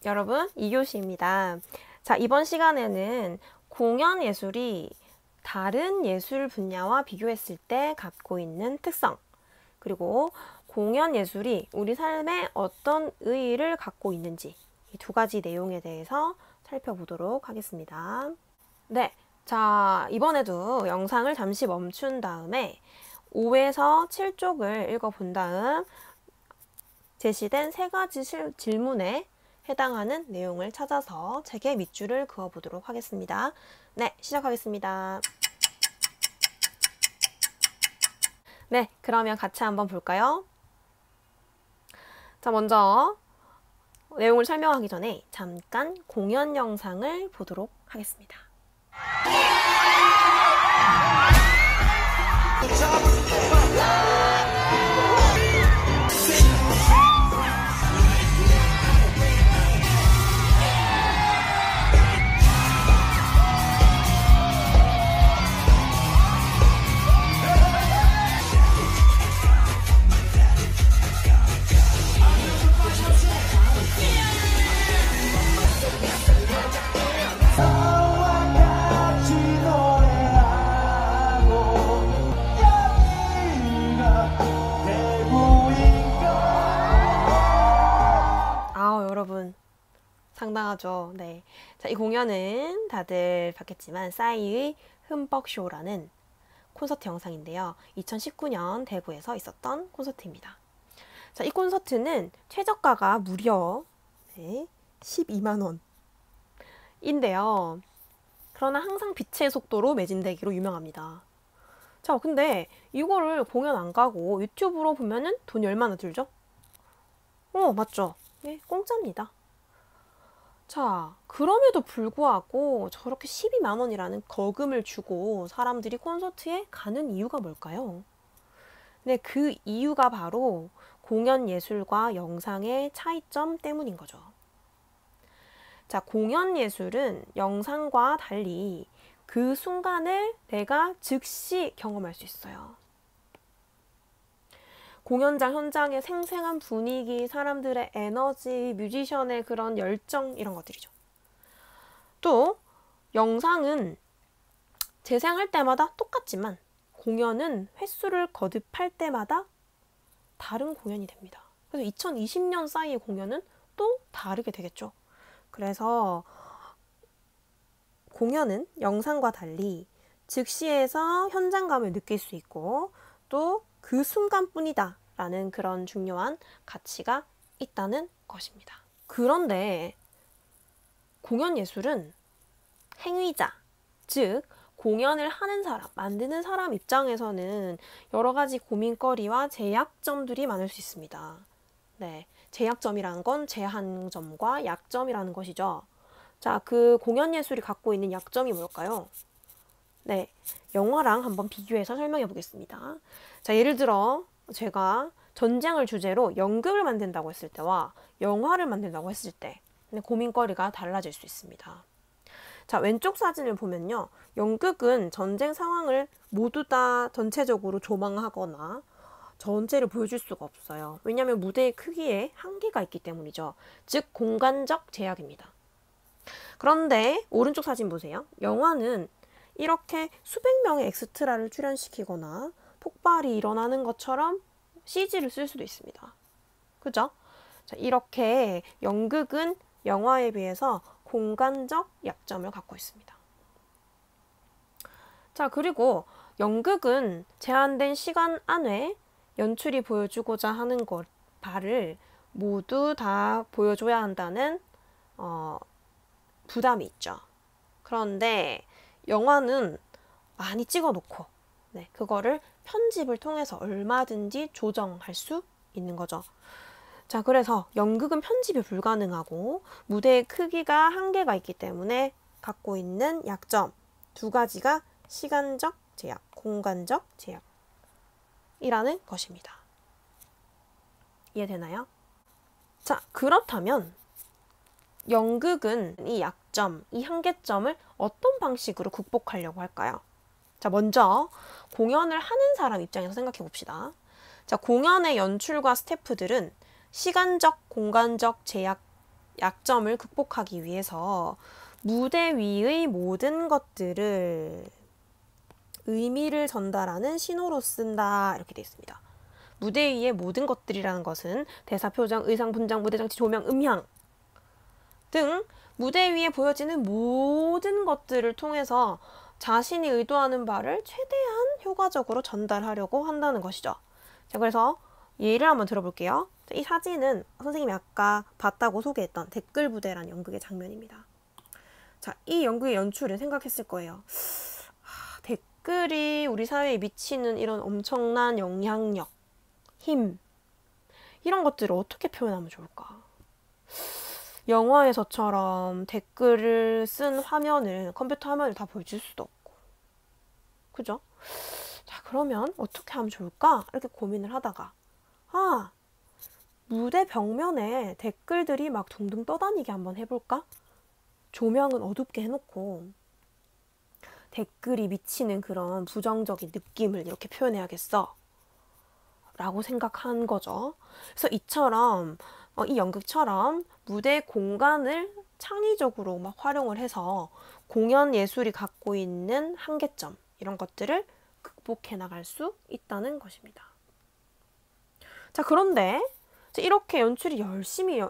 여러분, 2교시입니다. 자, 이번 시간에는 공연 예술이 다른 예술 분야와 비교했을 때 갖고 있는 특성, 그리고 공연 예술이 우리 삶에 어떤 의의를 갖고 있는지 이 두 가지 내용에 대해서 살펴보도록 하겠습니다. 네, 자, 이번에도 영상을 잠시 멈춘 다음에 5에서 7쪽을 읽어본 다음 제시된 세 가지 질문에 해당하는 내용을 찾아서 책의 밑줄을 그어보도록 하겠습니다. 네, 시작하겠습니다. 네, 그러면 같이 한번 볼까요? 자, 먼저 내용을 설명하기 전에 잠깐 공연 영상을 보도록 하겠습니다. 여러분 상당하죠. 네. 자, 이 공연은 다들 봤겠지만 싸이의 흠뻑쇼라는 콘서트 영상인데요. 2019년 대구에서 있었던 콘서트입니다. 자, 이 콘서트는 최저가가 무려 12만 원인데요. 그러나 항상 빛의 속도로 매진되기로 유명합니다. 자, 근데 이거를 공연 안 가고 유튜브로 보면은 돈이 얼마나 들죠? 맞죠? 네, 공짜입니다. 자, 그럼에도 불구하고 저렇게 12만 원이라는 거금을 주고 사람들이 콘서트에 가는 이유가 뭘까요? 네, 그 이유가 바로 공연 예술과 영상의 차이점 때문인 거죠. 자, 공연 예술은 영상과 달리 그 순간을 내가 즉시 경험할 수 있어요. 공연장 현장의 생생한 분위기, 사람들의 에너지, 뮤지션의 그런 열정 이런 것들이죠. 또 영상은 재생할 때마다 똑같지만 공연은 횟수를 거듭할 때마다 다른 공연이 됩니다. 그래서 2020년 싸이의 공연은 또 다르게 되겠죠. 그래서 공연은 영상과 달리 즉시에서 현장감을 느낄 수 있고 또 그 순간뿐이다 라는 그런 중요한 가치가 있다는 것입니다. 그런데 공연 예술은 행위자, 즉 공연을 하는 사람, 만드는 사람 입장에서는 여러 가지 고민거리와 제약점들이 많을 수 있습니다. 네, 제약점이라는 건 제한점과 약점이라는 것이죠. 자, 그 공연 예술이 갖고 있는 약점이 뭘까요? 네, 영화랑 한번 비교해서 설명해 보겠습니다. 자, 예를 들어 제가 전쟁을 주제로 연극을 만든다고 했을 때와 영화를 만든다고 했을 때 고민거리가 달라질 수 있습니다. 자, 왼쪽 사진을 보면요. 연극은 전쟁 상황을 모두 다 전체적으로 조망하거나 전체를 보여줄 수가 없어요. 왜냐하면 무대의 크기에 한계가 있기 때문이죠. 즉 공간적 제약입니다. 그런데 오른쪽 사진 보세요. 영화는 이렇게 수백 명의 엑스트라를 출연시키거나 폭발이 일어나는 것처럼 CG를 쓸 수도 있습니다. 그죠? 자, 이렇게 연극은 영화에 비해서 공간적 약점을 갖고 있습니다. 자, 그리고 연극은 제한된 시간 안에 연출이 보여주고자 하는 바를 모두 다 보여줘야 한다는 부담이 있죠. 그런데 영화는 많이 찍어놓고 그거를 편집을 통해서 얼마든지 조정할 수 있는 거죠. 자, 그래서 연극은 편집이 불가능하고 무대의 크기가 한계가 있기 때문에 갖고 있는 약점 두 가지가 시간적 제약, 공간적 제약이라는 것입니다. 이해되나요? 자, 그렇다면 연극은 이 약점, 이 한계점을 어떤 방식으로 극복하려고 할까요? 자, 먼저 공연을 하는 사람 입장에서 생각해 봅시다. 자, 공연의 연출과 스태프들은 시간적, 공간적 제약 약점을 극복하기 위해서 무대 위의 모든 것들을 의미를 전달하는 신호로 쓴다. 이렇게 되어 있습니다. 무대 위의 모든 것들이라는 것은 대사, 표정, 의상, 분장, 무대 장치, 조명, 음향 등 무대 위에 보여지는 모든 것들을 통해서 자신이 의도하는 바를 최대한 효과적으로 전달하려고 한다는 것이죠. 자, 그래서 예를 한번 들어볼게요. 이 사진은 선생님이 아까 봤다고 소개했던 댓글 부대라는 연극의 장면입니다. 자, 이 연극의 연출을 생각했을 거예요. 댓글이 우리 사회에 미치는 이런 엄청난 영향력, 힘, 이런 것들을 어떻게 표현하면 좋을까? 영화에서처럼 댓글을 쓴 화면을, 컴퓨터 화면을 다 보여줄 수도 없고. 그죠? 자, 그러면 어떻게 하면 좋을까? 이렇게 고민을 하다가, 무대 벽면에 댓글들이 막 둥둥 떠다니게 한번 해볼까? 조명은 어둡게 해놓고 댓글이 미치는 그런 부정적인 느낌을 이렇게 표현해야겠어. 라고 생각한 거죠. 그래서 이처럼, 이 연극처럼 무대 공간을 창의적으로 막 활용을 해서 공연 예술이 갖고 있는 한계점, 이런 것들을 극복해 나갈 수 있다는 것입니다. 자, 그런데 이렇게 연출이 열심히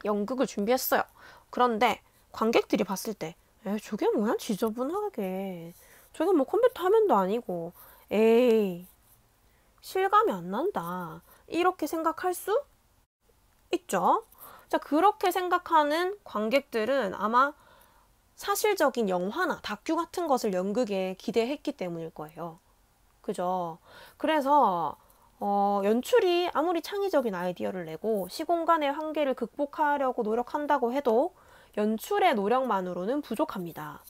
연극을 준비했어요. 그런데 관객들이 봤을 때 저게 뭐야? 지저분하게. 저게 뭐 컴퓨터 화면도 아니고 에이 실감이 안 난다. 이렇게 생각할 수 있죠. 자, 그렇게 생각하는 관객들은 아마 사실적인 영화나 다큐 같은 것을 연극에 기대했기 때문일 거예요. 그죠? 그래서 연출이 아무리 창의적인 아이디어를 내고 시공간의 한계를 극복하려고 노력한다고 해도 연출의 노력만으로는 부족합니다.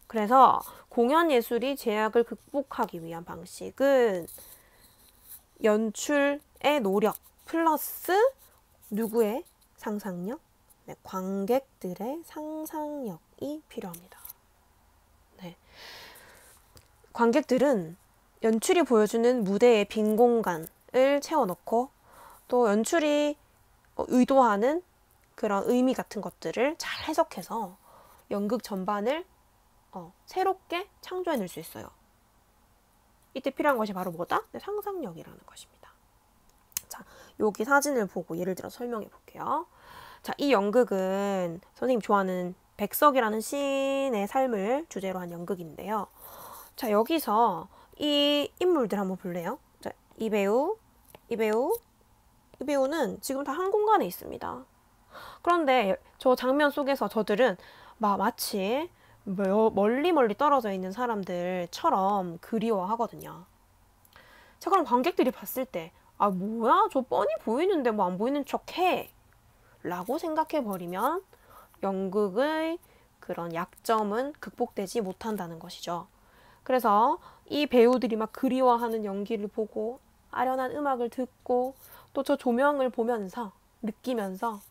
그래서 공연 예술이 제약을 극복하기 위한 방식은 연출의 노력 플러스 누구의 상상력? 네, 관객들의 상상력이 필요합니다. 네. 관객들은 연출이 보여주는 무대의 빈 공간을 채워넣고 또 연출이 의도하는 그런 의미 같은 것들을 잘 해석해서 연극 전반을 새롭게 창조해낼 수 있어요. 이때 필요한 것이 바로 뭐다? 네, 상상력이라는 것입니다. 자, 여기 사진을 보고 예를 들어 설명해 볼게요. 자, 이 연극은 선생님 좋아하는 백석이라는 시인의 삶을 주제로 한 연극인데요. 자, 여기서 이 인물들 한번 볼래요? 자, 이 배우는 지금 다 한 공간에 있습니다. 그런데 저 장면 속에서 저들은 마치 멀리 떨어져 있는 사람들처럼 그리워하거든요. 자, 그럼 관객들이 봤을 때 뭐야? 저 뻔히 보이는데 뭐 안 보이는 척해 라고 생각해버리면 연극의 그런 약점은 극복되지 못한다는 것이죠. 그래서 이 배우들이 막 그리워하는 연기를 보고 아련한 음악을 듣고 또 저 조명을 보면서 느끼면서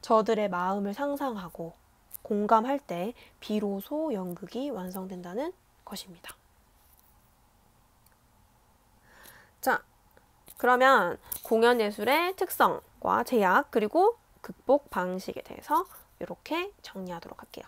저들의 마음을 상상하고 공감할 때 비로소 연극이 완성된다는 것입니다. 자, 그러면 공연 예술의 특성과 제약 그리고 극복 방식에 대해서 이렇게 정리하도록 할게요.